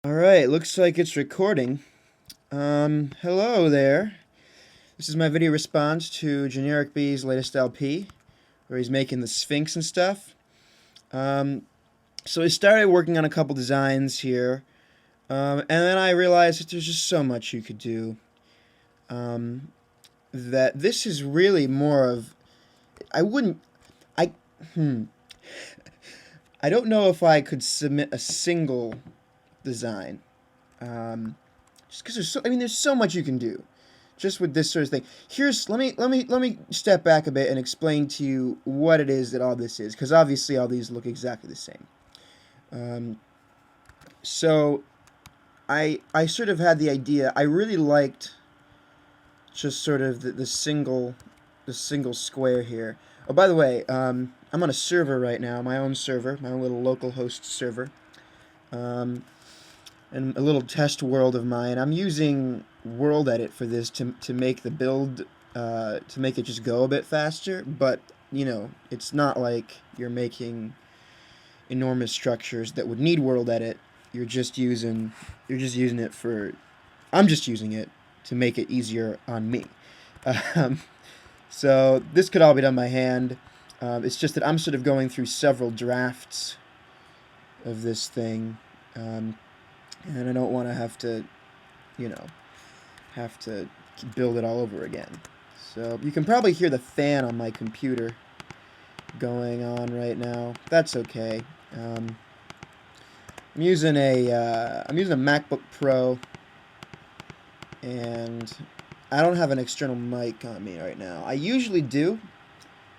Alright, looks like it's recording. Hello there. This is my video response to GeneriKB's latest LP, where he's making the Sphinx and stuff. So I started working on a couple designs here, and then I realized that there's just so much you could do. That this is really more of... I wouldn't... I... I don't know if I could submit a single design. Just because there's so much you can do, just with this sort of thing. Let me step back a bit and explain to you what it is that all this is, because obviously all these look exactly the same. So I sort of had the idea. I really liked just sort of the single square here. Oh, by the way, I'm on a server right now, my own server, my own little local host server. And a little test world of mine. I'm using World Edit for this to make the build, to make it just go a bit faster, but, you know, it's not like you're making enormous structures that would need World Edit. You're just using it for... I'm just using it to make it easier on me. So this could all be done by hand. It's just that I'm sort of going through several drafts of this thing. And I don't want to have to, you know, build it all over again. So you can probably hear the fan on my computer going on right now. That's okay. I'm using a MacBook Pro, and I don't have an external mic on me right now. I usually do,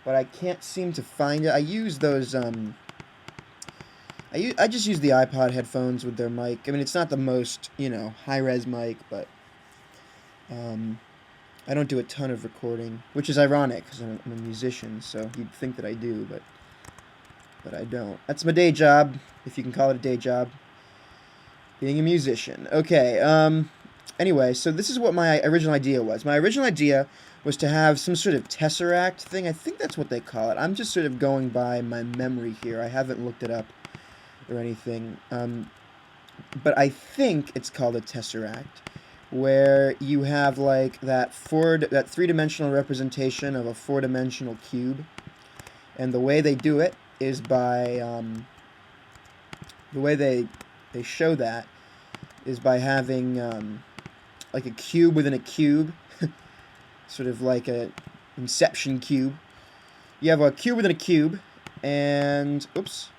but I can't seem to find it. I use those I just use the iPod headphones with their mic. I mean, it's not the most, you know, high-res mic, but I don't do a ton of recording, which is ironic because I'm a musician, so you'd think that I do, but I don't. That's my day job, if you can call it a day job, being a musician. Okay, anyway, so this is what my original idea was. My original idea was to have some sort of Tesseract thing. I think that's what they call it. I'm just sort of going by my memory here. I haven't looked it up or anything, but I think it's called a Tesseract, where you have like that three-dimensional representation of a four-dimensional cube, and the way they do it is by the way they show that is by having like a cube within a cube, sort of like a Inception cube. You have a cube within a cube, and oops.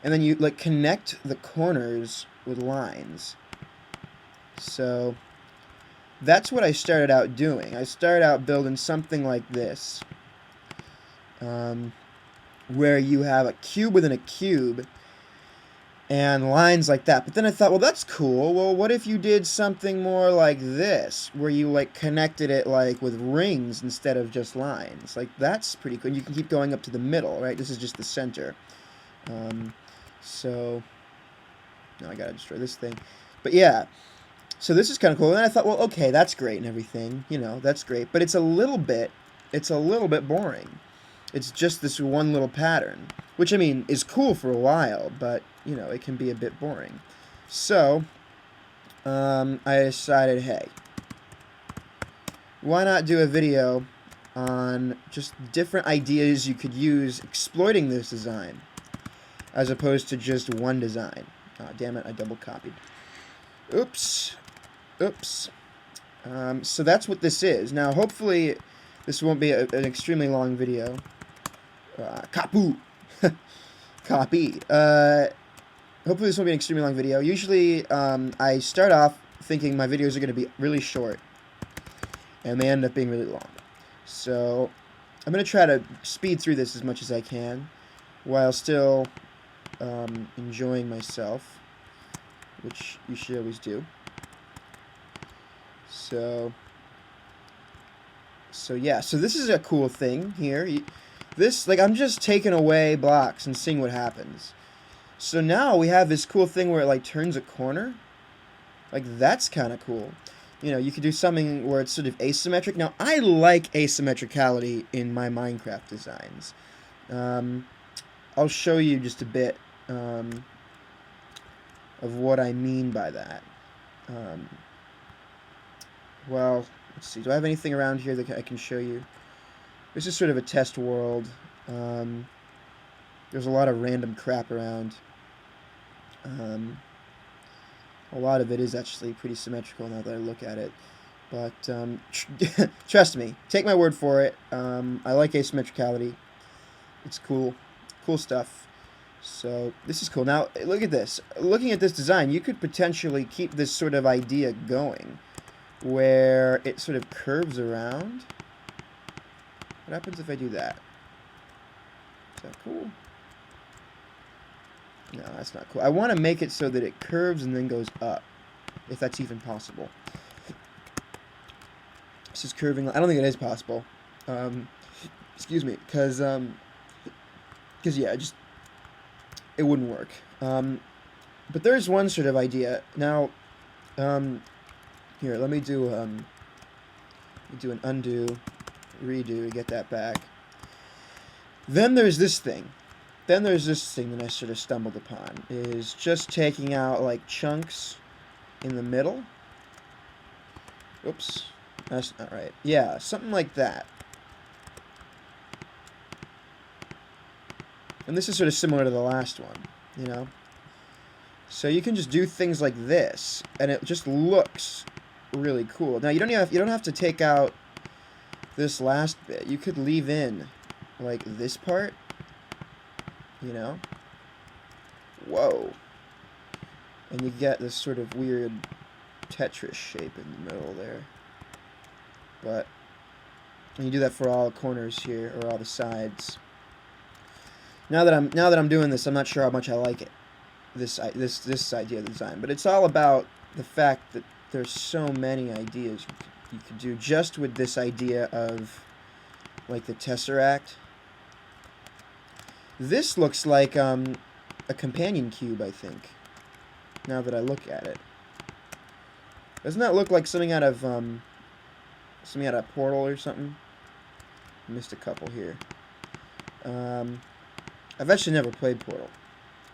And then you like connect the corners with lines. So that's what I started out doing. I started out building something like this, where you have a cube within a cube and lines like that. But then I thought, well, that's cool. Well, what if you did something more like this, where you like connected it like with rings instead of just lines? Like, that's pretty cool. You can keep going up to the middle, right? This is just the center. So, now I gotta destroy this thing. But yeah, so this is kind of cool. And then I thought, well, okay, that's great and everything. You know, that's great. But it's a little bit boring. It's just this one little pattern, which, I mean, is cool for a while, but, you know, it can be a bit boring. So, I decided, hey, why not do a video on just different ideas you could use exploiting this design, as opposed to just one design. Oh, damn it, I double copied. Oops. So that's what this is. Now, hopefully, this won't be an extremely long video. Copy. Hopefully this won't be an extremely long video. Usually, I start off thinking my videos are going to be really short, and they end up being really long. So, I'm going to try to speed through this as much as I can, while still enjoying myself, which you should always do. So yeah, so this is a cool thing here. This, like, I'm just taking away blocks and seeing what happens. So now we have this cool thing where it like turns a corner. Like, that's kind of cool. You know, you could do something where it's sort of asymmetric. Now, I like asymmetricality in my Minecraft designs. I'll show you just a bit of of what I mean by that. Well, let's see. Do I have anything around here that I can show you? This is sort of a test world. There's a lot of random crap around. A lot of it is actually pretty symmetrical now that I look at it. But trust me, take my word for it. I like asymmetricality. It's cool. Cool stuff. So this is cool. Now, look at this. Looking at this design, you could potentially keep this sort of idea going, where it sort of curves around. What happens if I do that? Is that cool? No, that's not cool. I want to make it so that it curves and then goes up, if that's even possible. This is curving. I don't think it is possible. Excuse me, because yeah, it wouldn't work. But there's one sort of idea. Now, here, let me do an undo, redo, get that back. Then there's this thing. Then there's this thing that I sort of stumbled upon, is just taking out, like, chunks in the middle. Oops, that's not right. Yeah, something like that. And this is sort of similar to the last one, you know? So you can just do things like this, and it just looks really cool. Now, you don't have to take out this last bit. You could leave in, like, this part. You know? Whoa. And you get this sort of weird Tetris shape in the middle there. But you do that for all corners here, or all the sides. Now that I'm doing this, I'm not sure how much I like it. This idea of the design. But it's all about the fact that there's so many ideas you could do just with this idea of, like, the Tesseract. This looks like a companion cube, I think, now that I look at it. Doesn't that look like something out of Portal or something? I missed a couple here. I've actually never played Portal.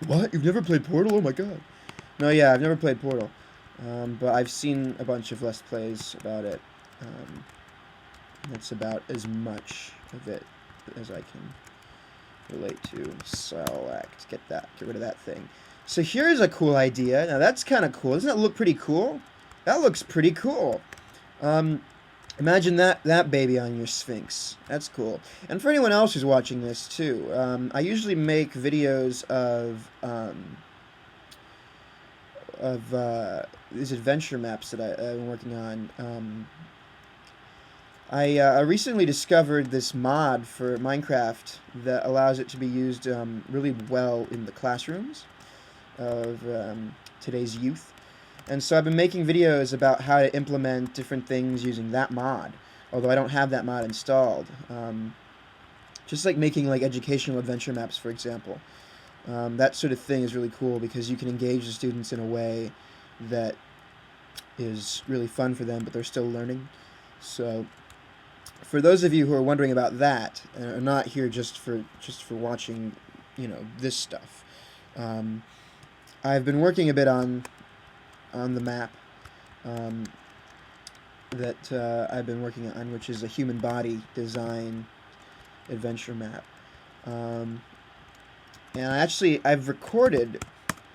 What? You've never played Portal? Oh my god. No, yeah, I've never played Portal. But I've seen a bunch of Let's Plays about it. That's about as much of it as I can relate to. Select. Get rid of that thing. So here's a cool idea. Now that's kind of cool. Doesn't that look pretty cool? That looks pretty cool. Imagine that baby on your Sphinx. That's cool. And for anyone else who's watching this too, I usually make videos of these adventure maps that I've been working on. I recently discovered this mod for Minecraft that allows it to be used really well in the classrooms of today's youth. And so I've been making videos about how to implement different things using that mod, although I don't have that mod installed. Just like making like educational adventure maps, for example. That sort of thing is really cool because you can engage the students in a way that is really fun for them, but they're still learning. So for those of you who are wondering about that and are not here just for watching, you know, this stuff, I've been working a bit on the map that I've been working on, which is a human body design adventure map. And I've recorded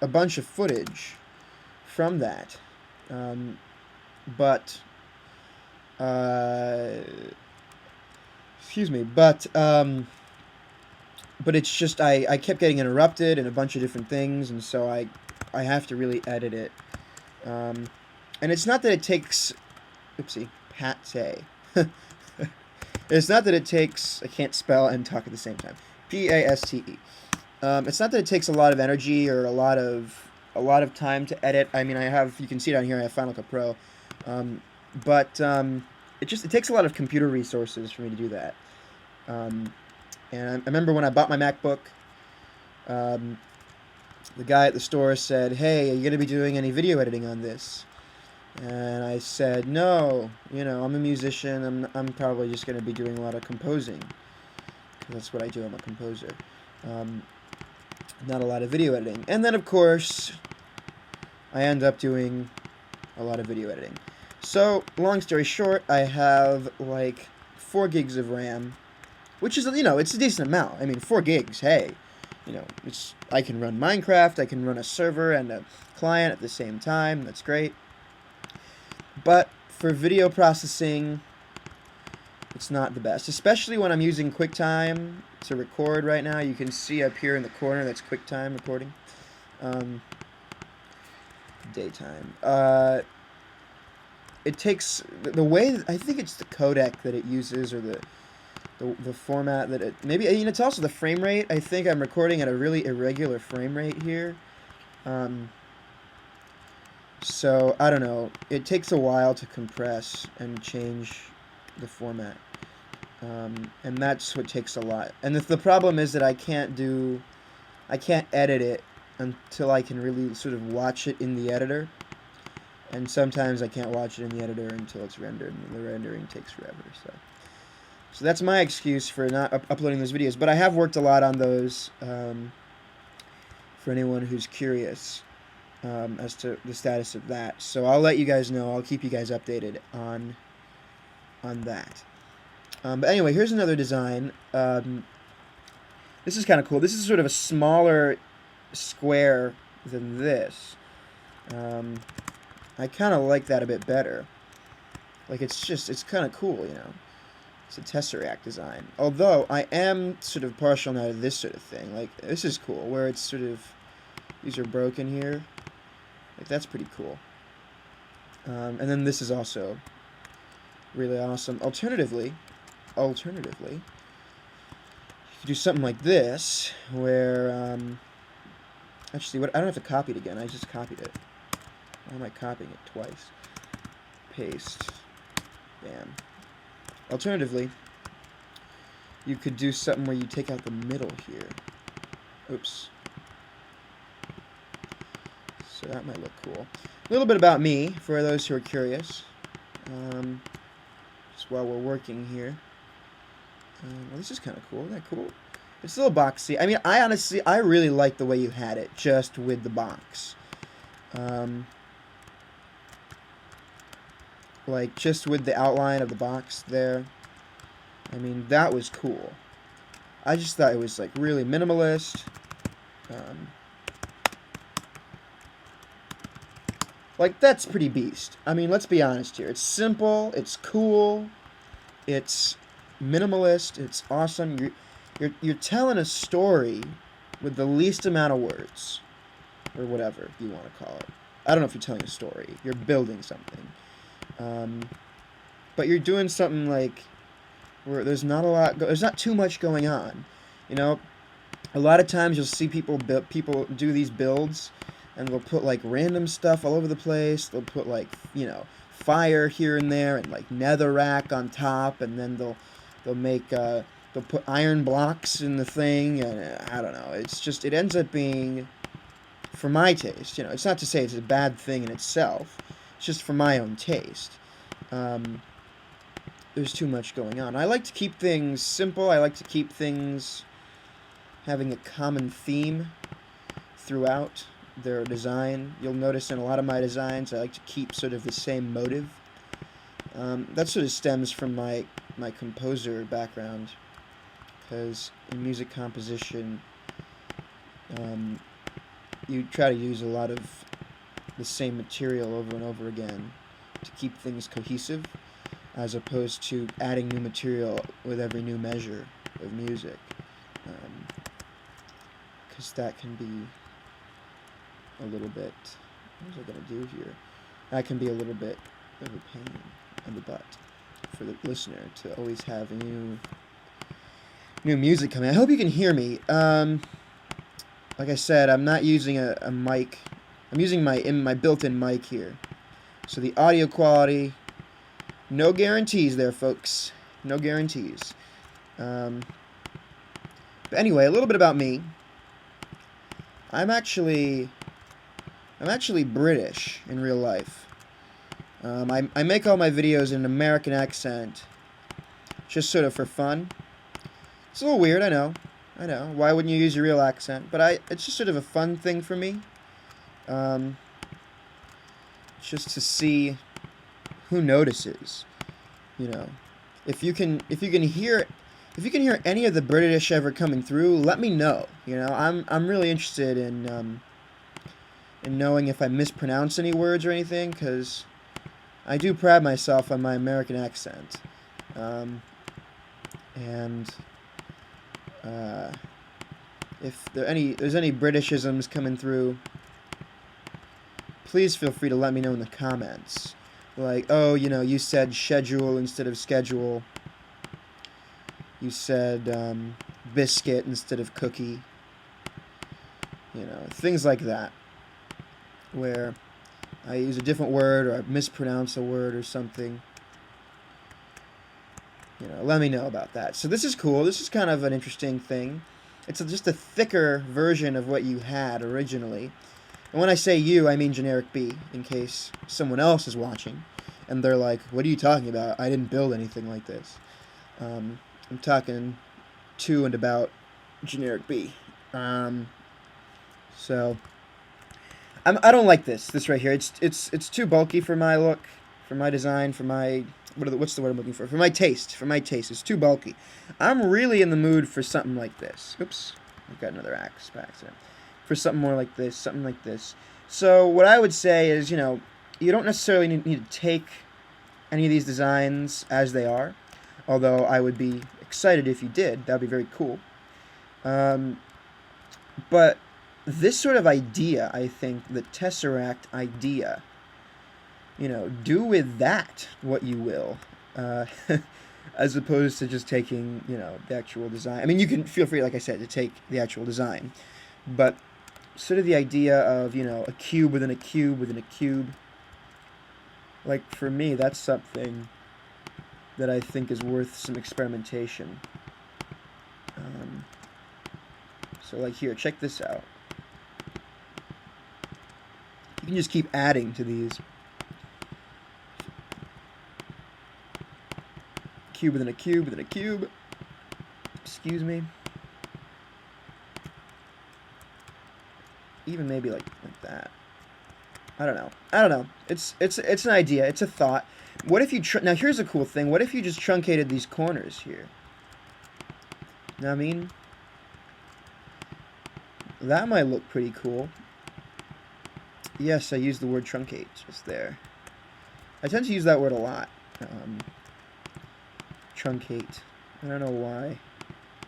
a bunch of footage from that, but it's just I kept getting interrupted and a bunch of different things, and so I have to really edit it. And it's not that it takes, oopsie, pate. It's not that it takes, I can't spell and talk at the same time. P-A-S-T-E. It's not that it takes a lot of energy or a lot of time to edit. I mean, you can see down here, I have Final Cut Pro. But it takes a lot of computer resources for me to do that. And I remember when I bought my MacBook, the guy at the store said, "Hey, are you going to be doing any video editing on this?" And I said, "No, you know, I'm a musician. I'm probably just going to be doing a lot of composing. 'Cause that's what I do. I'm a composer. Not a lot of video editing." And then, of course, I end up doing a lot of video editing. So, long story short, I have like 4 gigs of RAM, which is, you know, it's a decent amount. I mean, 4 gigs, hey, you know, I can run Minecraft, I can run a server and a client at the same time, that's great. But for video processing, it's not the best, especially when I'm using QuickTime to record right now. You can see up here in the corner, that's QuickTime recording. Daytime. It takes the way, I think it's the codec that it uses, or the format that it, maybe, you know, it's also the frame rate. I think I'm recording at a really irregular frame rate here. So I don't know, it takes a while to compress and change the format. And that's what takes a lot. And the problem is that I can't edit it until I can really sort of watch it in the editor. And sometimes I can't watch it in the editor until it's rendered, and the rendering takes forever. So that's my excuse for not uploading those videos. But I have worked a lot on those, for anyone who's curious as to the status of that. So I'll let you guys know. I'll keep you guys updated on that. But anyway, here's another design. This is kind of cool. This is sort of a smaller square than this. I kind of like that a bit better. Like, it's kind of cool, you know. It's a Tesseract design. Although, I am sort of partial now to this sort of thing. Like, this is cool, where it's sort of, these are broken here. Like, that's pretty cool. And then this is also really awesome. Alternatively, you could do something like this, where, actually, I don't have to copy it again. I just copied it. Why am I copying it twice? Paste. Bam. Alternatively, you could do something where you take out the middle here. Oops. So that might look cool. A little bit about me, for those who are curious. Just while we're working here. Well, this is kind of cool. Isn't that cool? It's a little boxy. I mean, I really like the way you had it, just with the box. Like, just with the outline of the box there. I mean, that was cool. I just thought it was, like, really minimalist. Like, that's pretty beast. I mean, let's be honest here. It's simple, it's cool, it's minimalist, it's awesome. You're telling a story with the least amount of words. Or whatever you want to call it. I don't know if you're telling a story. You're building something. But you're doing something like where there's not too much going on. You know, a lot of times you'll see people do these builds, and they'll put like random stuff all over the place. They'll put like, you know, fire here and there, and like netherrack on top, and then they'll put iron blocks in the thing, and I don't know. It's just, it ends up being, for my taste, you know, it's not to say it's a bad thing in itself. It's just for my own taste. There's too much going on. I like to keep things simple. I like to keep things having a common theme throughout their design. You'll notice in a lot of my designs, I like to keep sort of the same motive. That sort of stems from my composer background, because in music composition, you try to use a lot of the same material over and over again to keep things cohesive, as opposed to adding new material with every new measure of music, because that can be a little bit, what was I going to do here? That can be a little bit of a pain in the butt for the listener to always have new music coming. I hope you can hear me. Like I said, I'm not using a mic. I'm using my built-in mic here. So the audio quality, no guarantees there, folks. No guarantees. But anyway, a little bit about me. I'm actually British in real life. I make all my videos in an American accent, just sort of for fun. It's a little weird, I know. Why wouldn't you use your real accent? But it's just sort of a fun thing for me. just to see who notices. You know, if you can hear any of the British ever coming through, let me know. You know, I'm really interested in knowing if I mispronounce any words or anything, because I do pride myself on my American accent. And if there's any Britishisms coming through, please feel free to let me know in the comments. Like, oh, you know, you said schedule instead of schedule. You said biscuit instead of cookie. You know, things like that, where I use a different word or I mispronounce a word or something. You know, let me know about that. So this is cool. This is kind of an interesting thing. It's just a thicker version of what you had originally. And when I say you, I mean GeneriKB, in case someone else is watching and they're like, what are you talking about? I didn't build anything like this. I'm talking to and about GeneriKB. So I don't like this right here. It's too bulky for my look, for my design, for my what's the word I'm looking for? For my taste. It's too bulky. I'm really in the mood for something like this. Oops, I've got another axe by accident. For something more like this, something like this. So what I would say is, you know, you don't necessarily need to take any of these designs as they are, although I would be excited if you did. That would be very cool. But this sort of idea, I think, the Tesseract idea, you know, do with that what you will, as opposed to just taking, you know, the actual design. I mean, you can feel free, like I said, to take the actual design, but sort of the idea of, you know, a cube within a cube within a cube, like, for me, that's something that I think is worth some experimentation. So, like, here, check this out. You can just keep adding to these. Cube within a cube within a cube. Excuse me. Even maybe like that. I don't know. It's an idea. It's a thought. What if you now? Here's a cool thing. What if you just truncated these corners here? You know what I mean? That might look pretty cool. Yes, I used the word truncate just there. I tend to use that word a lot. Truncate. I don't know why.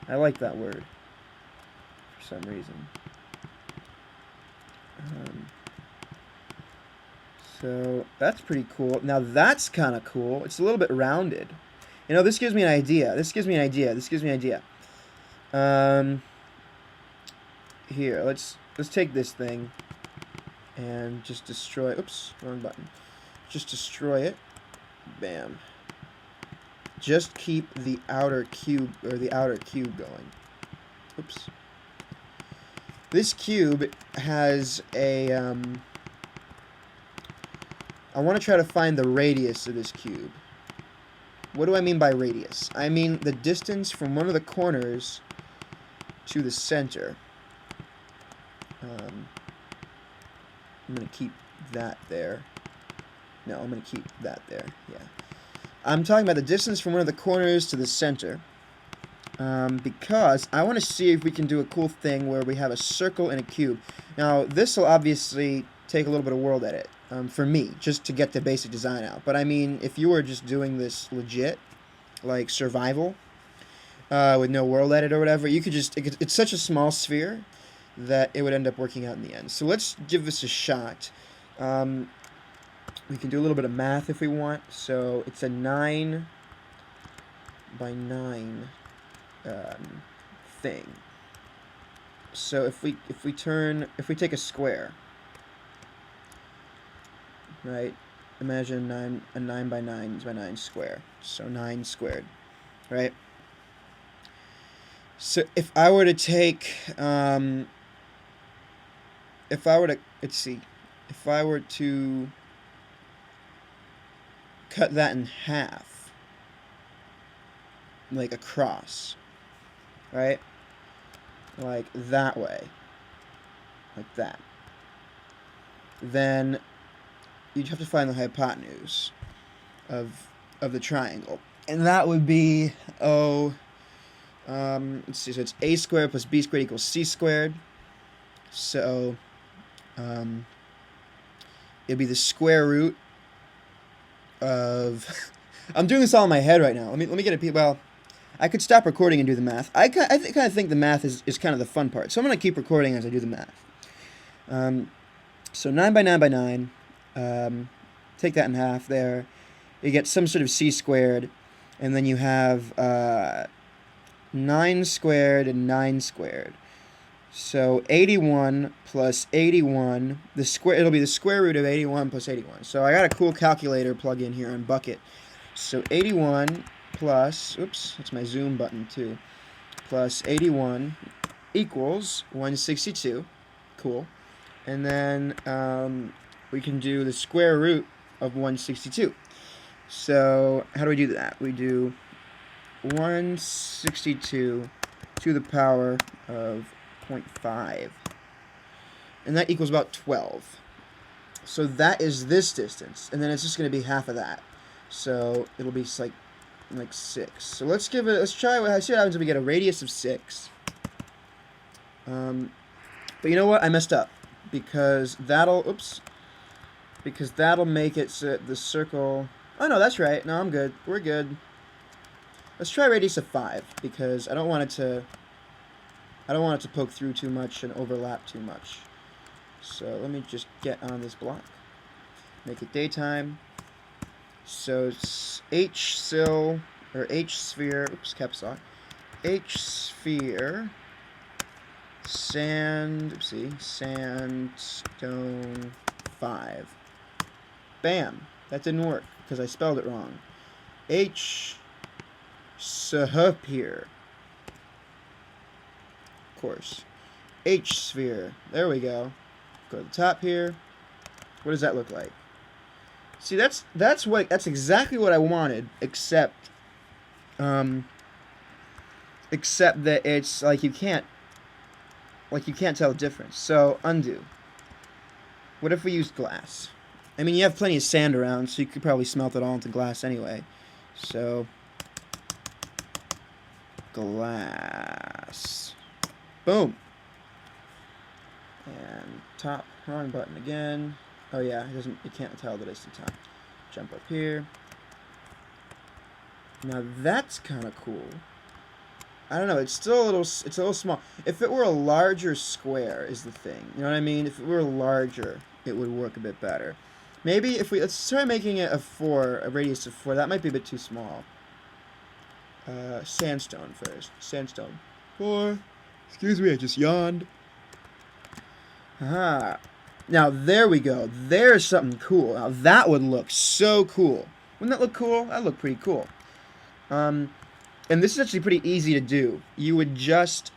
I like that word for some reason. So that's pretty cool. Now that's kind of cool. It's a little bit rounded. You know, this gives me an idea. Here, let's take this thing and just destroy. Oops, wrong button. Just destroy it. Bam. Just keep the outer cube going. Oops. This cube has a I want to try to find the radius of this cube. What do I mean by radius? I mean the distance from one of the corners to the center. I'm going to keep that there. No, I'm going to keep that there. Yeah. I'm talking about the distance from one of the corners to the center. Because I want to see if we can do a cool thing where we have a circle and a cube. Now, this will obviously take a little bit of world edit for me, just to get the basic design out. But I mean, if you were just doing this legit, like survival, with no world edit or whatever, you could just, it's such a small sphere that it would end up working out in the end. So let's give this a shot. We can do a little bit of math if we want. So it's a 9 by 9 thing. So if we take a square, right? Imagine a 9 by 9 by 9 square. So 9 squared, right? So if I were to take if I were to cut that in half, like across, right? Like that way, like that. Then you'd have to find the hypotenuse of the triangle, and that would be let's see. So it's a squared plus b squared equals c squared. So it'd be the square root of. I'm doing this all in my head right now. Let me get it. Well, I could stop recording and do the math. I kind of think the math is kind of the fun part. So I'm gonna keep recording as I do the math. So 9 by 9 by 9. Take that in half there. You get some sort of c squared, and then you have 9 squared and 9 squared. So 81 plus 81, it'll be the square root of 81 plus 81. So I got a cool calculator plug in here on Bucket. So 81 plus, oops, that's my zoom button too, plus 81 equals 162. Cool. And then we can do the square root of 162. So how do we do that? We do 162 to the power of 0.5. And that equals about 12. So that is this distance. And then it's just going to be half of that. So it'll be like 6. So let's try, see what happens if we get a radius of 6. But you know what? I messed up. Because that'll make it so the circle. Oh no, that's right. No, I'm good. We're good. Let's try radius of 5 because I don't want it to poke through too much and overlap too much. So let me just get on this block. Make it daytime. So it's H sphere, oops, caps lock. H sphere sandstone 5. Bam. That didn't work because I spelled it wrong. H sphere. Of course. H sphere. There we go. Go to the top here. What does that look like? See, that's exactly what I wanted, except that it's like you can't tell the difference. So undo. What if we used glass? I mean, you have plenty of sand around, so you could probably smelt it all into glass anyway. So glass. Boom. And top, wrong button again. Oh yeah, it can't tell that it's the top. Jump up here. Now that's kind of cool. I don't know, it's still a little small. If it were a larger square is the thing. You know what I mean? If it were larger, it would work a bit better. Maybe if let's try making it a radius of 4. That might be a bit too small. Sandstone first. Sandstone. 4. Excuse me, I just yawned. Aha. Now, there we go. There's something cool. Now, that would look so cool. Wouldn't that look cool? That would look pretty cool. And this is actually pretty easy to do. You would just,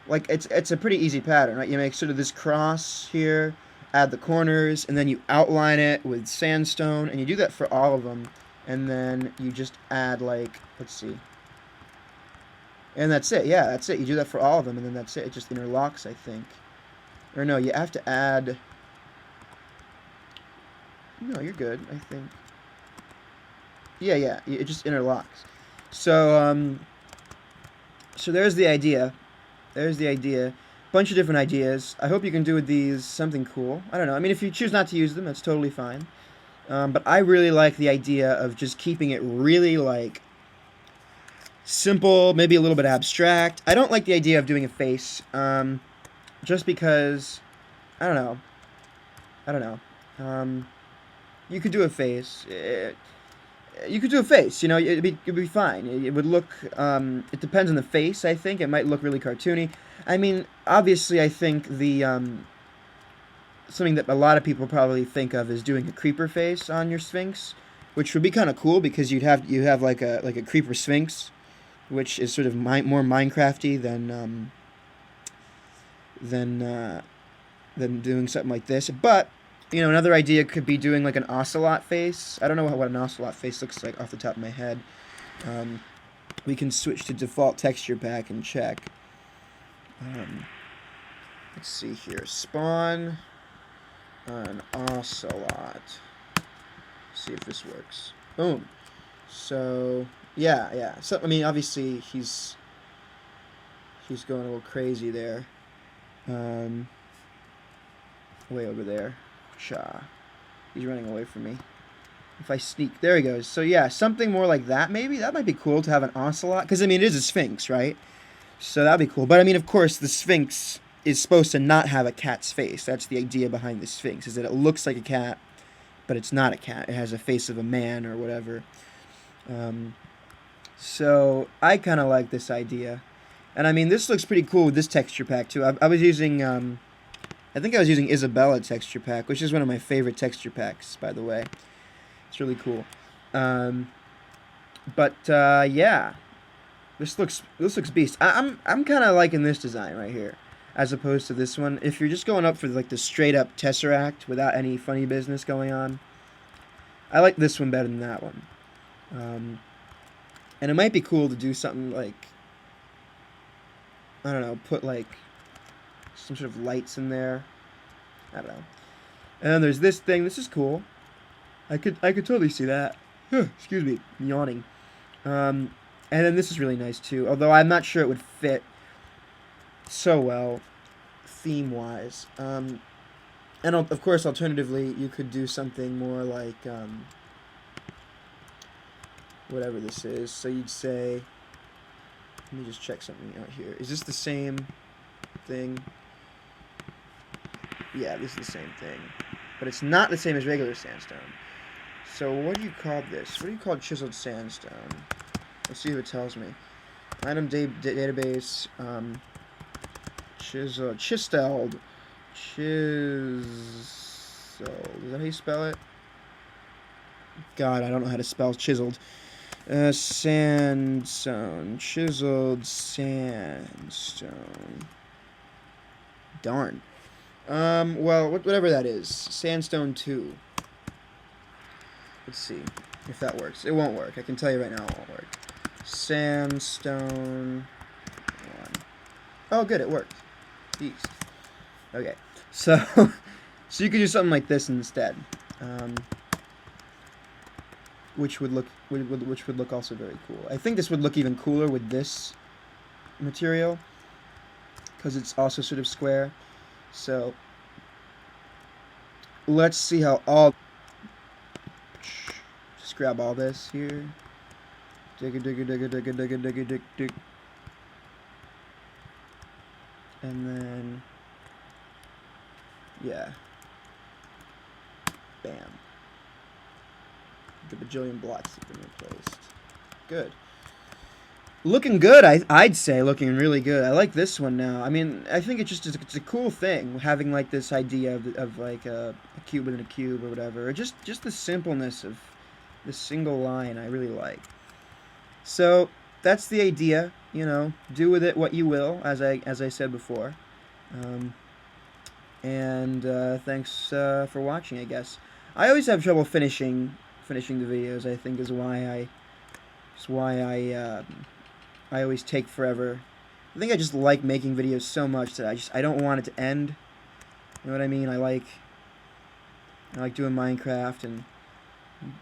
it's a pretty easy pattern, right? You make sort of this cross here, add the corners, and then you outline it with sandstone, and you do that for all of them. And then you just add, let's see. And that's it. Yeah, that's it. You do that for all of them, and then that's it. It just interlocks, I think. Or no, you have to add... No, you're good, I think. Yeah, it just interlocks. So, so there's the idea. Bunch of different ideas. I hope you can do with these something cool. I don't know. I mean, if you choose not to use them, that's totally fine. But I really like the idea of just keeping it really, simple, maybe a little bit abstract. I don't like the idea of doing a face, just because, I don't know. You could do a face. You could do a face, you know, it'd be fine. It would look, it depends on the face, I think. It might look really cartoony. I mean, obviously, I think the, something that a lot of people probably think of is doing a creeper face on your Sphinx, which would be kind of cool because you have like a creeper Sphinx, which is sort of more Minecrafty than doing something like this. But you know, another idea could be doing like an Ocelot face. I don't know what an Ocelot face looks like off the top of my head. We can switch to default texture pack and check. Let's see here. Spawn. an ocelot. See if this works. Boom. So yeah. So I mean, obviously he's going a little crazy there. Way over there. Cha. He's running away from me. If I sneak, there he goes. So yeah, something more like that maybe. That might be cool to have an ocelot, because I mean it is a sphinx, right? So that'd be cool. But I mean, of course, the sphinx is supposed to not have a cat's face. That's the idea behind the sphinx, is that it looks like a cat, but it's not a cat. It has a face of a man or whatever. So I kind of like this idea. And I mean, this looks pretty cool with this texture pack too. I was using, I think I was using Isabella texture pack, which is one of my favorite texture packs, by the way. It's really cool. Yeah, this looks beast. I'm kind of liking this design right here, as opposed to this one. If you're just going up for like the straight up Tesseract without any funny business going on, I like this one better than that one. And it might be cool to do something like, I don't know, put like some sort of lights in there. I don't know. And then there's this thing. This is cool. I could totally see that. Excuse me, yawning. And then this is really nice too. Although I'm not sure it would fit so well, theme-wise. And of course, alternatively, you could do something more like whatever this is. So you'd say, let me just check something out here. Is this the same thing? Yeah, this is the same thing. But it's not the same as regular sandstone. So what do you call this? What do you call chiseled sandstone? Let's see if it tells me. Item database. Chiseled. Is that how you spell it? God, I don't know how to spell chiseled. Sandstone. Chiseled sandstone. Darn. Well, whatever that is. Sandstone 2. Let's see if that works. It won't work. I can tell you right now it won't work. Sandstone 1. Oh, good, it worked. Beast. Okay, so so you could do something like this instead, which would look also very cool. I think this would look even cooler with this material because it's also sort of square. So let's see how all. Just grab all this here. Dig. And then, yeah. Bam. The bajillion blocks have been replaced. Good. Looking good, I'd say. Looking really good. I like this one now. I mean, I think it's a cool thing, having like this idea of like a cube within a cube or whatever. Or just the simpleness of this single line I really like. So that's the idea, you know. Do with it what you will, as I said before. Thanks for watching, I guess. I always have trouble finishing the videos. I think is why I always take forever. I think I just like making videos so much that I don't want it to end. You know what I mean? I like doing Minecraft and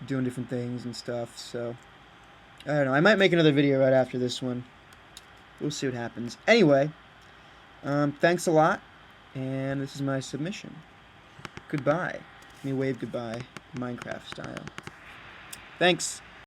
doing different things and stuff. So I don't know. I might make another video right after this one. We'll see what happens. Anyway, thanks a lot, and this is my submission. Goodbye. Let me wave goodbye, Minecraft style. Thanks.